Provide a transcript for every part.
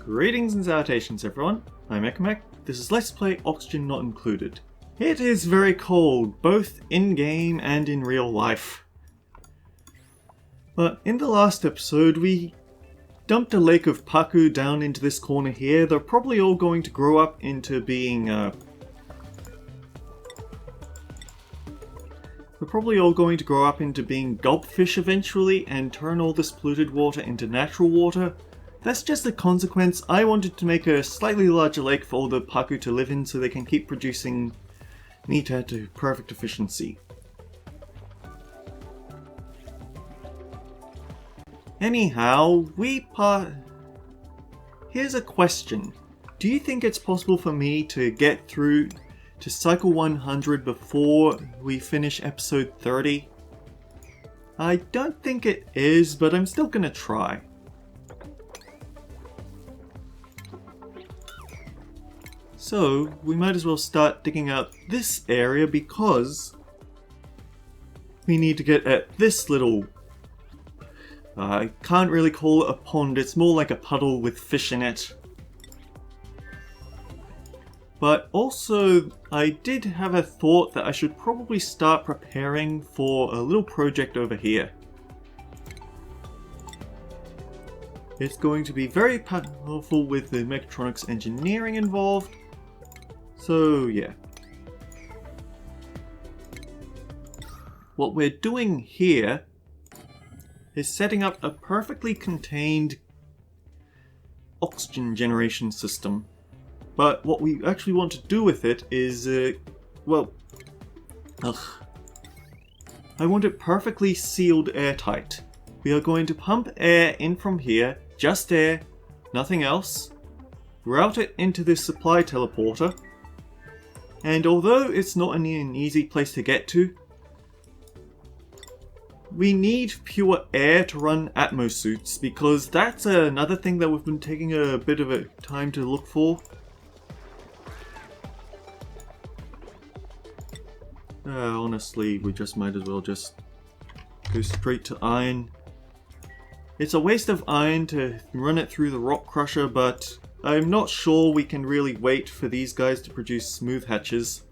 Greetings and salutations everyone, I'm Ekamek. This is Let's Play Oxygen Not Included. It is very cold, both in-game and in real life. But in the last episode we dumped a lake of Paku down into this corner here. They're probably all going to grow up into being gulpfish eventually and turn all this polluted water into natural water. That's just a consequence. I wanted to make a slightly larger lake for all the Paku to live in so they can keep producing meat at perfect efficiency. Anyhow, here's a question. Do you think it's possible for me to get through to cycle 100 before we finish episode 30? I don't think it is, but I'm still gonna try. So, we might as well start digging out this area because we need to get at this little... I can't really call it a pond, it's more like a puddle with fish in it. But also, I did have a thought that I should probably start preparing for a little project over here. It's going to be very powerful with the mechatronics engineering involved. So yeah. What we're doing here is setting up a perfectly contained oxygen generation system. But what we actually want to do with it is, I want it perfectly sealed airtight. We are going to pump air in from here, just air, nothing else, route it into this supply teleporter, and although it's not an easy place to get to, we need pure air to run Atmo suits, because that's another thing that we've been taking a bit of a time to look for. Honestly, we just might as well just go straight to iron. It's a waste of iron to run it through the rock crusher, but I'm not sure we can really wait for these guys to produce smooth hatches.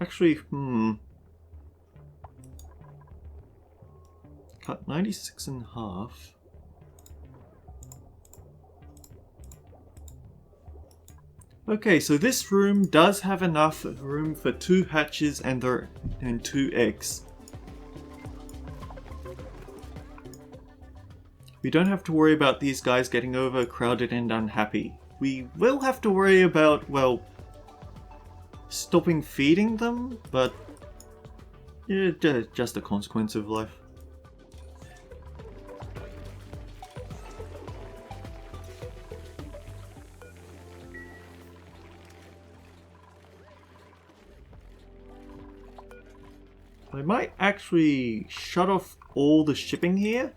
Actually, cut 96 in half. Okay, so this room does have enough room for 2 hatches and 2 eggs. We don't have to worry about these guys getting overcrowded and unhappy. We will have to worry about, well, stopping feeding them, but yeah, just a consequence of life. I might actually shut off all the shipping here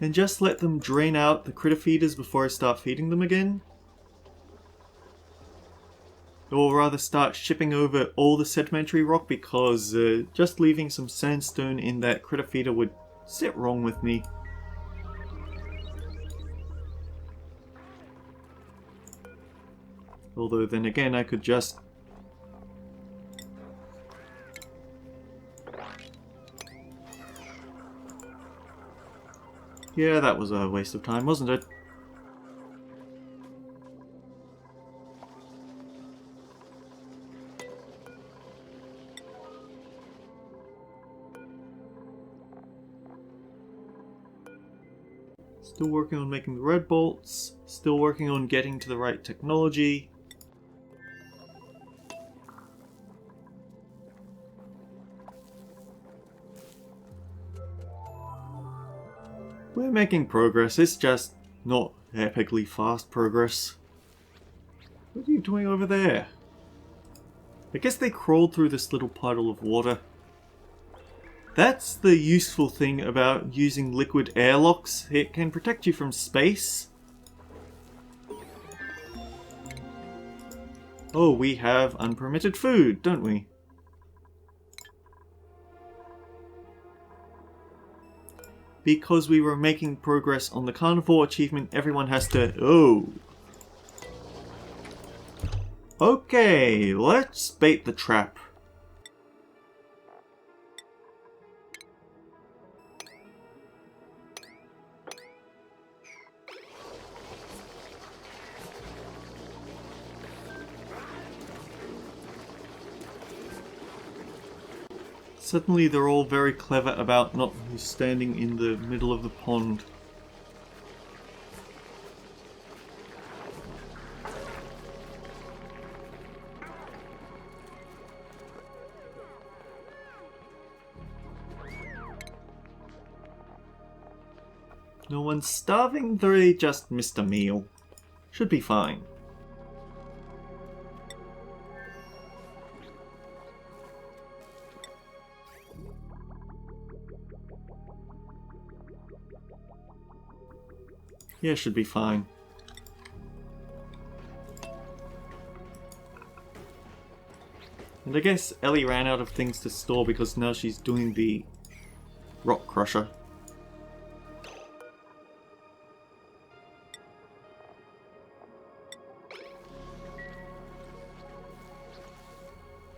and just let them drain out the critter feeders before I start feeding them again. Or rather start shipping over all the sedimentary rock, because just leaving some sandstone in that critter feeder would sit wrong with me. Although then again I could just... Yeah, that was a waste of time, wasn't it? Still working on making the red bolts, still working on getting to the right technology. We're making progress, it's just not epically fast progress. What are you doing over there? I guess they crawled through this little puddle of water. That's the useful thing about using liquid airlocks. It can protect you from space. Oh, we have unpermitted food, don't we? because we were making progress on the Carnivore achievement, everyone has to... Oh. Okay, let's bait the trap. Suddenly they're all very clever about not standing in the middle of the pond. No one's starving, they just missed a meal. Should be fine. Yeah, should be fine. And I guess Ellie ran out of things to store because now she's doing the rock crusher.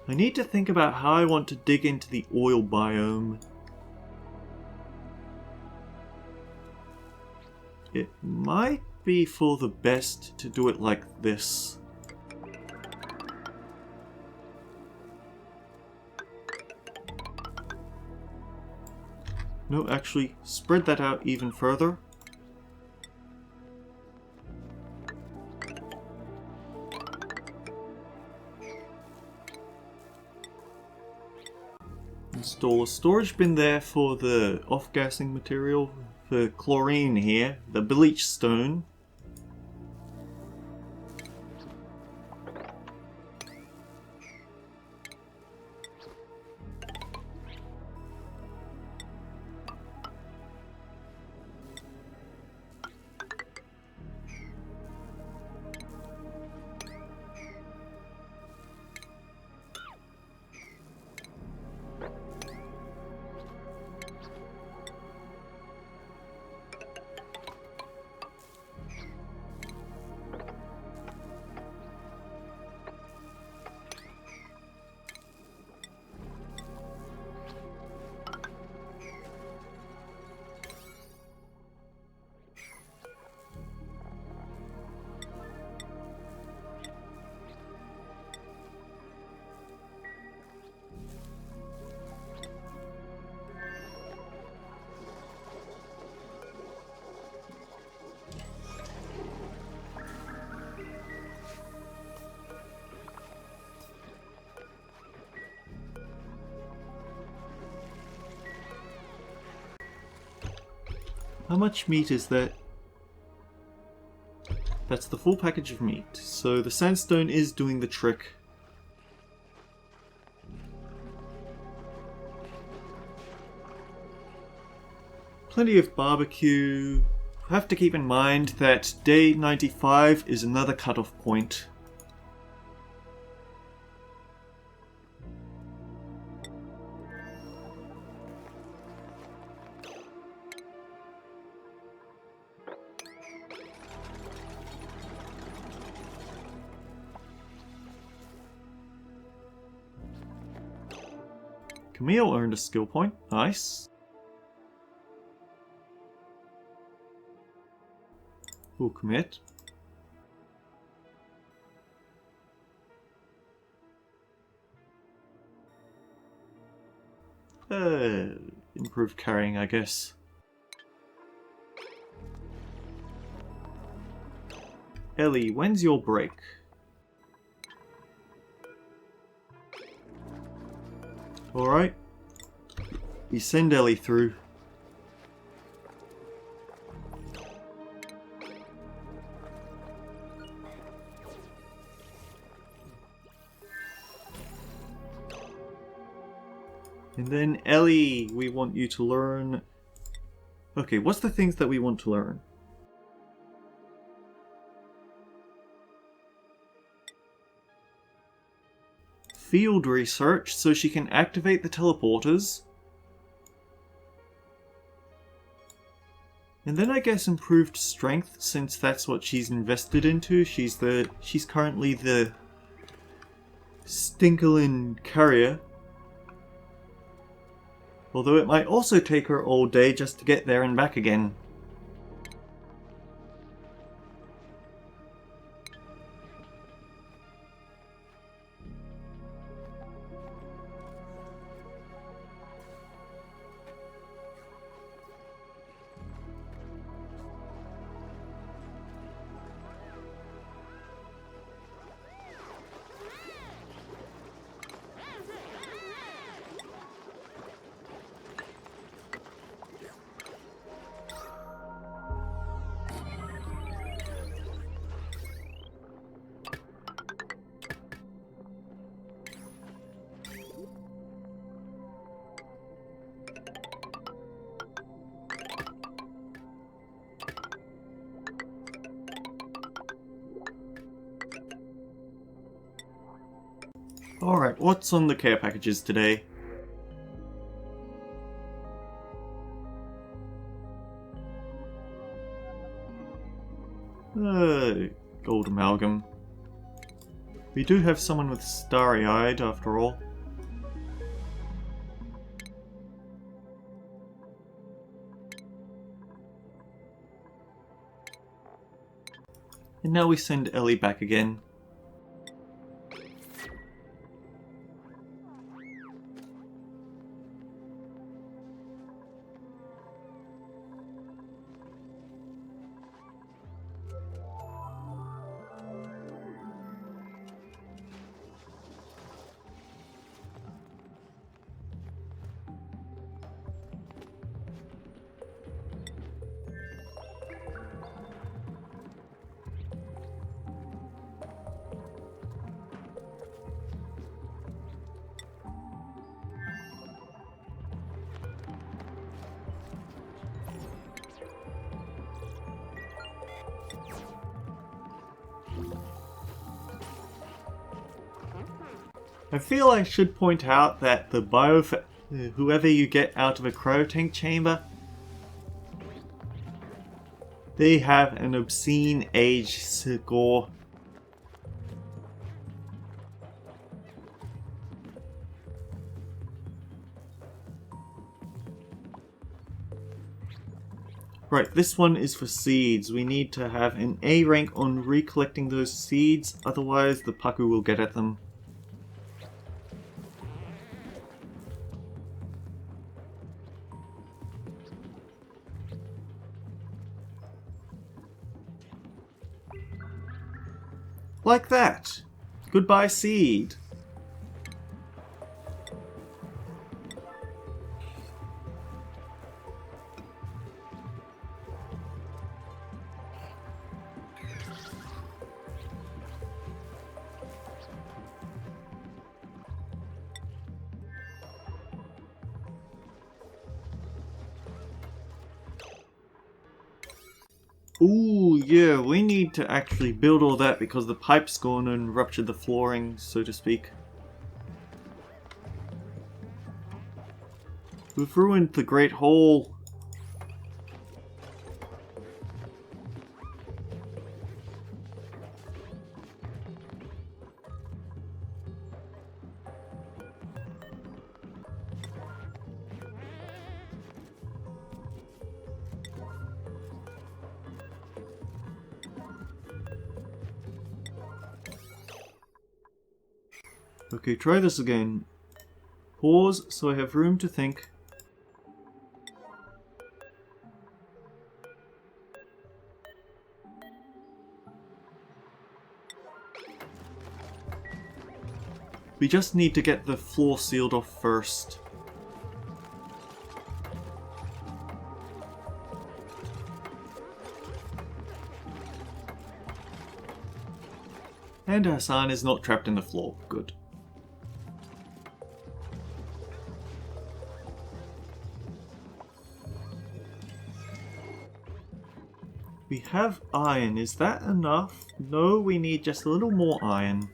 I need to think about how I want to dig into the oil biome. It might be for the best to do it like this. No, actually, spread that out even further. Install a storage bin there for the off-gassing material. For chlorine here, the bleach stone. How much meat is that? That's the full package of meat. So the sandstone is doing the trick. Plenty of barbecue. Have to keep in mind that day 95 is another cutoff point. Camille earned a skill point. Nice. We'll commit. Improved carrying, I guess. Ellie, when's your break? Alright. We send Ellie through. And then Ellie, we want you to learn... Okay, what's the things that we want to learn? Field research, so she can activate the teleporters. And then I guess improved strength, since that's what she's invested into. She's currently the Stinkerlin carrier. Although it might also take her all day just to get there and back again. Alright, what's on the care packages today? Gold amalgam. We do have someone with starry-eyed after all. And now we send Ellie back again. I feel I should point out that the whoever you get out of a cryotank chamber, they have an obscene age score. Right, this one is for seeds. We need to have an A rank on recollecting those seeds, otherwise the Paku will get at them. Like that! Goodbye, seed! Ooh, yeah, we need to actually build all that because the pipe's gone and ruptured the flooring, so to speak. We've ruined the Great Hall. Okay, try this again. Pause so I have room to think. We just need to get the floor sealed off first. And Hassan is not trapped in the floor. Good. We have iron. Is that enough? No, we need just a little more iron.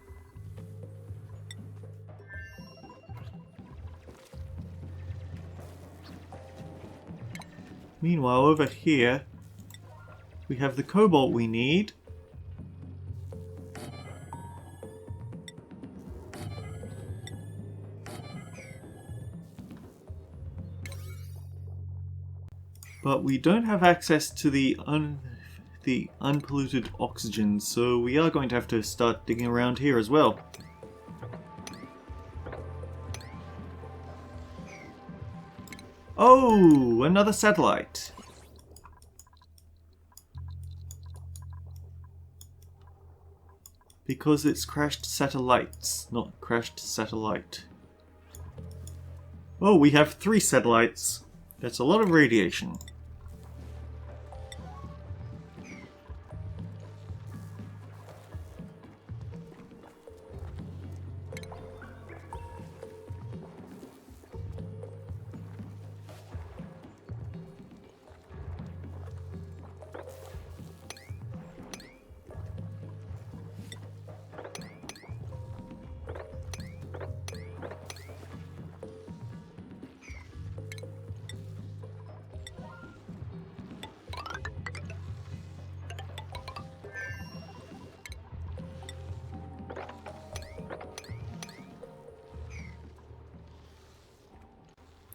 Meanwhile, over here, We have the cobalt we need. But we don't have access to the unpolluted oxygen, so we are going to have to start digging around here as well. Oh, another satellite. Because it's crashed satellites, not crashed satellite. Oh, we have 3 satellites. That's a lot of radiation.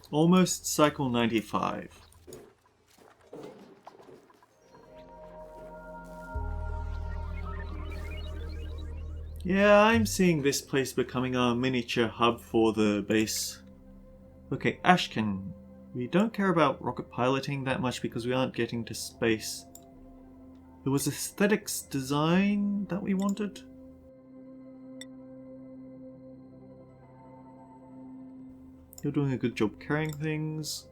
Almost cycle 95. Yeah, I'm seeing this place becoming a miniature hub for the base. Okay, Ashcan. We don't care about rocket piloting that much because we aren't getting to space. It was aesthetics design that we wanted? You're doing a good job carrying things.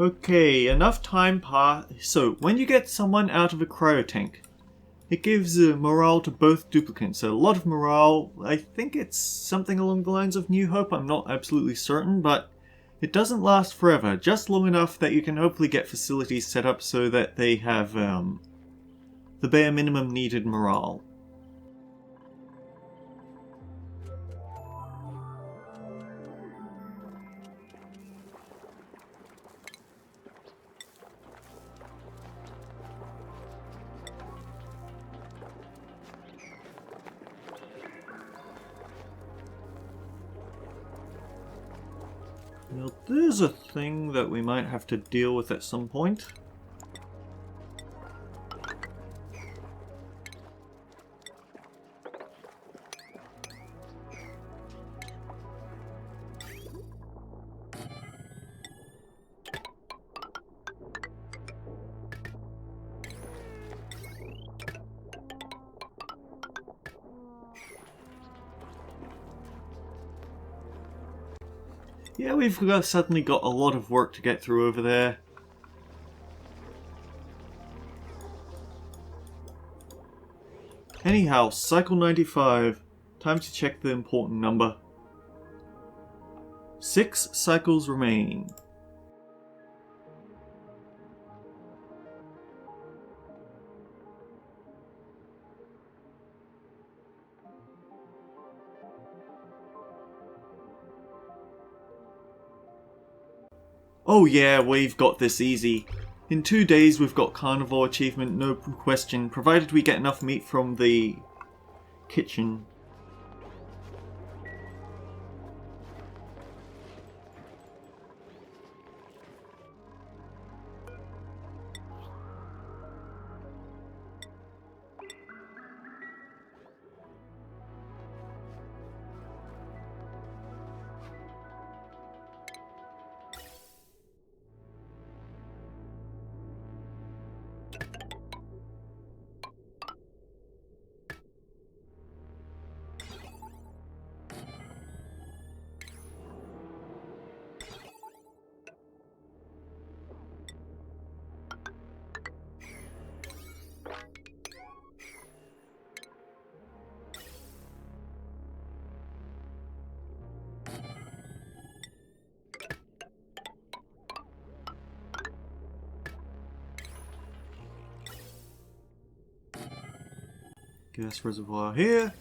Okay, enough time passed. So, when you get someone out of a cryotank, it gives morale to both duplicants. A lot of morale. I think it's something along the lines of New Hope. I'm not absolutely certain, but it doesn't last forever. Just long enough that you can hopefully get facilities set up so that they have the bare minimum needed morale. Now, there's a thing that we might have to deal with at some point. Yeah, we've suddenly got a lot of work to get through over there. Anyhow, cycle 95. Time to check the important number. 6 cycles remain. Oh yeah, we've got this easy. In 2 days we've got Carnivore achievement, no question, provided we get enough meat from the kitchen. Gas reservoir here.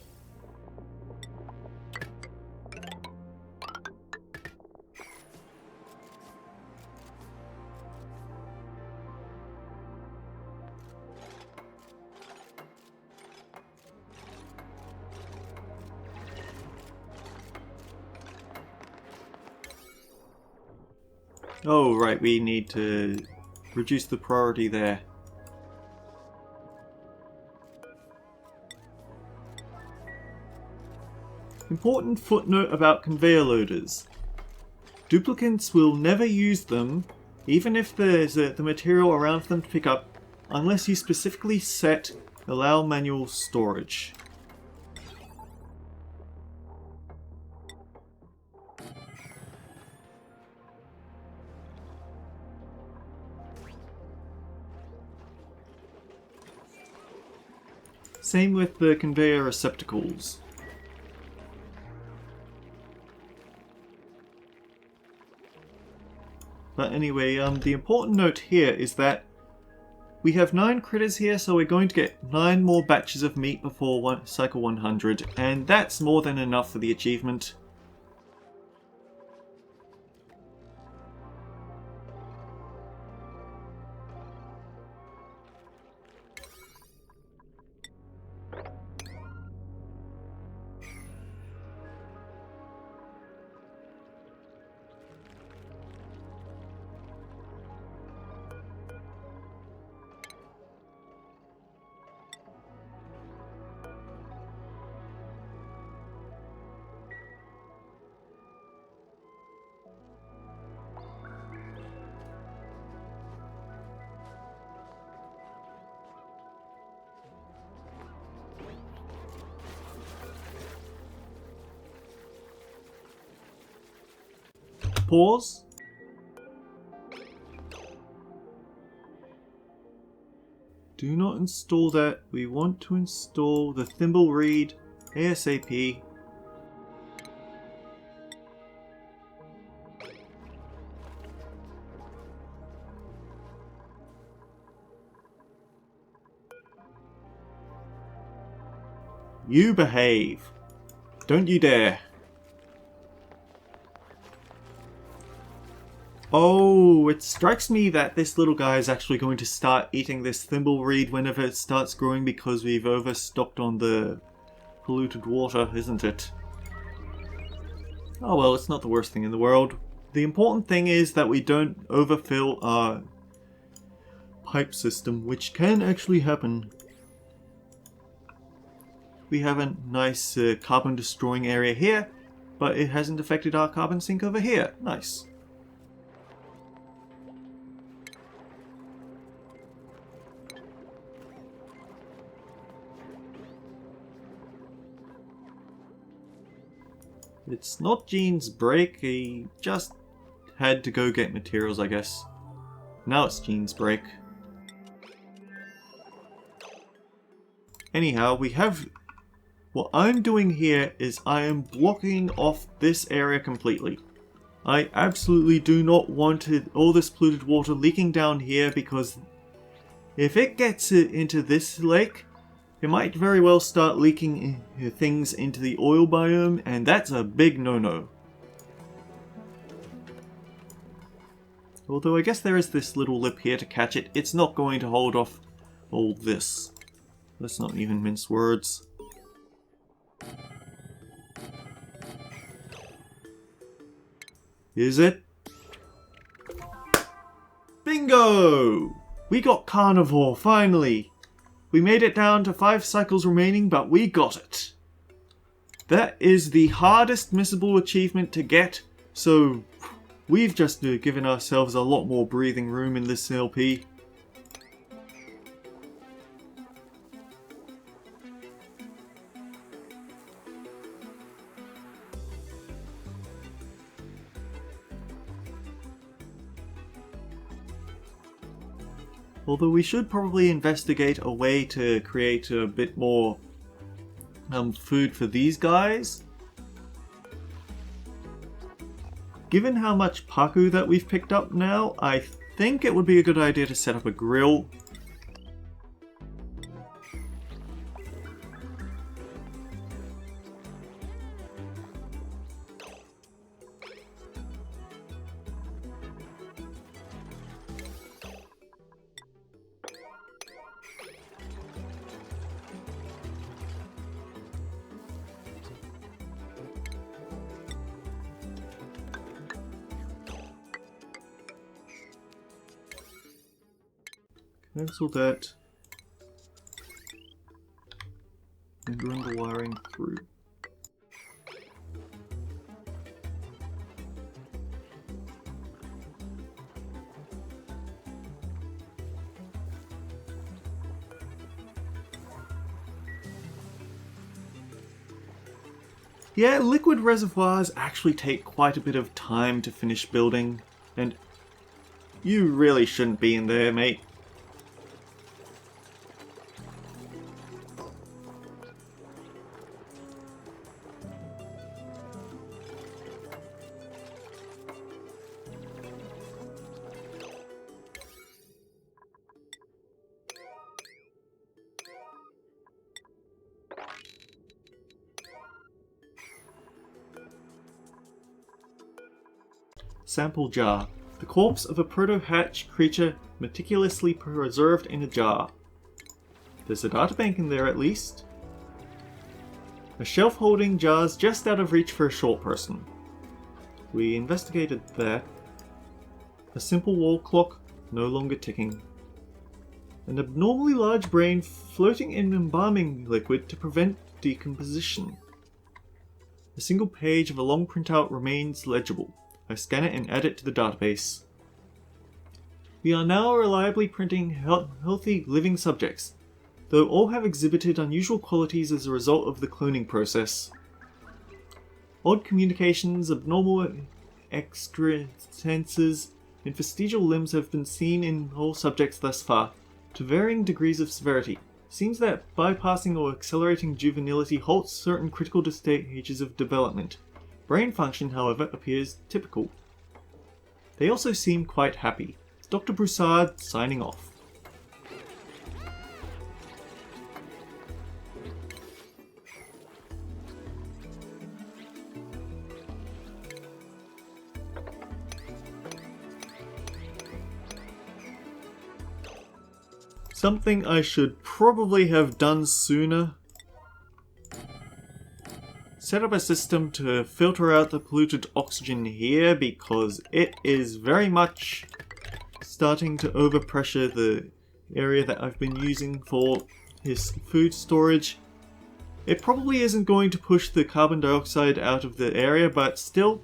Oh, right, we need to reduce the priority there. Important footnote about conveyor loaders. Duplicants will never use them, even if there's the material around for them to pick up, unless you specifically set allow manual storage. Same with the conveyor receptacles. But anyway, the important note here is that we have 9 critters here, so we're going to get 9 more batches of meat before cycle 100, and that's more than enough for the achievement. Pause. Do not install that. We want to install the thimble reed ASAP. You behave. Don't you dare. Oh, it strikes me that this little guy is actually going to start eating this thimble reed whenever it starts growing because we've overstocked on the polluted water, isn't it? Oh well, it's not the worst thing in the world. The important thing is that we don't overfill our pipe system, which can actually happen. We have a nice carbon destroying area here, but it hasn't affected our carbon sink over here. Nice. It's not Gene's break, he just had to go get materials, I guess. Now it's Gene's break. Anyhow, we have... What I'm doing here is I am blocking off this area completely. I absolutely do not want all this polluted water leaking down here because if it gets into this lake, it might very well start leaking things into the oil biome, and that's a big no-no. Although I guess there is this little lip here to catch it, it's not going to hold off all this. Let's not even mince words. Is it? Bingo! We got Carnivore, finally! We made it down to 5 cycles remaining, but we got it. That is the hardest missable achievement to get, so we've just given ourselves a lot more breathing room in this LP. Although we should probably investigate a way to create a bit more food for these guys. Given how much paku that we've picked up now, I think it would be a good idea to set up a grill. Cancel that. And run the wiring through. Yeah, liquid reservoirs actually take quite a bit of time to finish building, and you really shouldn't be in there, mate. Sample jar. The corpse of a proto-hatch creature meticulously preserved in a jar. There's a databank in there at least. A shelf holding jars just out of reach for a short person. We investigated that. A simple wall clock, no longer ticking. An abnormally large brain floating in embalming liquid to prevent decomposition. A single page of a long printout remains legible. I scan it and add it to the database. We are now reliably printing healthy living subjects, though all have exhibited unusual qualities as a result of the cloning process. Odd communications, abnormal excrescences, and vestigial limbs have been seen in all subjects thus far, to varying degrees of severity. Seems that bypassing or accelerating juvenility halts certain critical stages of development. Brain function, however, appears typical. They also seem quite happy. Dr. Broussard signing off. Something I should probably have done sooner. Set up a system to filter out the polluted oxygen here because it is very much starting to overpressure the area that I've been using for his food storage. It probably isn't going to push the carbon dioxide out of the area, but still,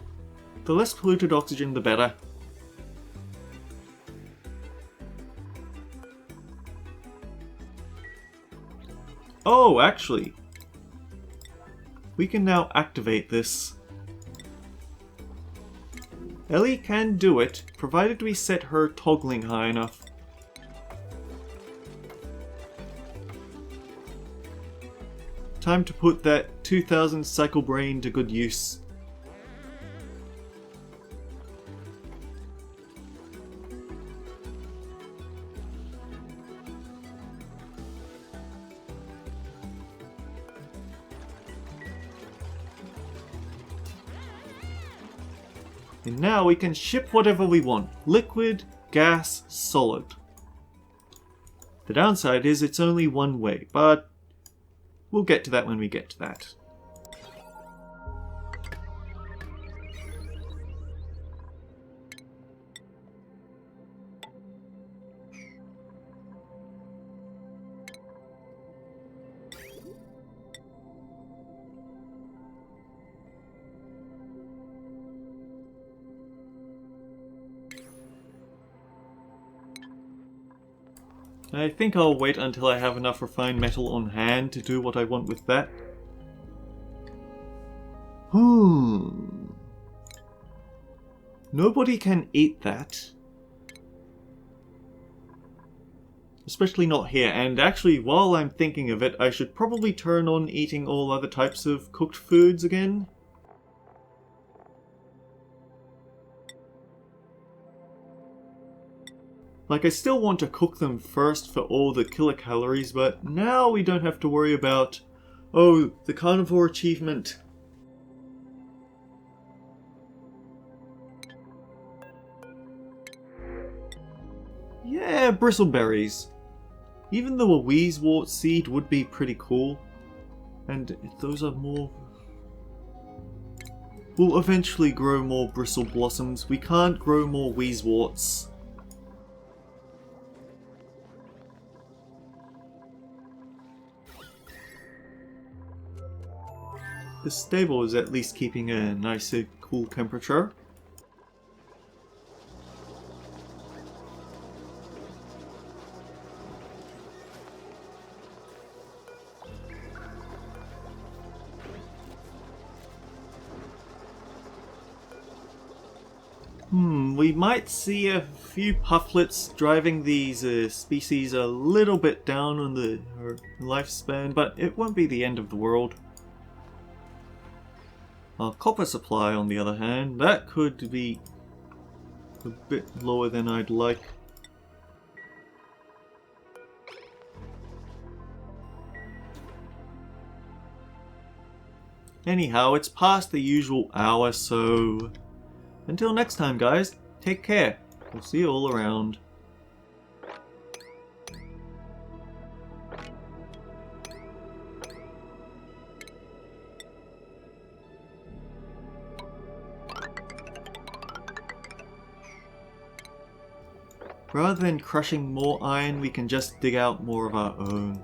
the less polluted oxygen the better. Oh, actually, we can now activate this. Ellie can do it, provided we set her toggling high enough. Time to put that 2000 cycle brain to good use. And now we can ship whatever we want. Liquid, gas, solid. The downside is it's only one way, but we'll get to that when we get to that. I think I'll wait until I have enough refined metal on hand to do what I want with that. Nobody can eat that. Especially not here, and actually while I'm thinking of it, I should probably turn on eating all other types of cooked foods again. Like, I still want to cook them first for all the kilocalories, but now we don't have to worry about, oh, the carnivore achievement. Yeah, bristleberries. Even though a wheezewort seed would be pretty cool, and those are more... We'll eventually grow more bristle blossoms. We can't grow more wheezeworts. the stable is at least keeping a nice cool temperature. We might see a few pufflets driving these species a little bit down on the lifespan, but it won't be the end of the world. Our copper supply, on the other hand, that could be a bit lower than I'd like. Anyhow, it's past the usual hour, so until next time, guys, take care. We'll see you all around. Rather than crushing more iron, we can just dig out more of our own.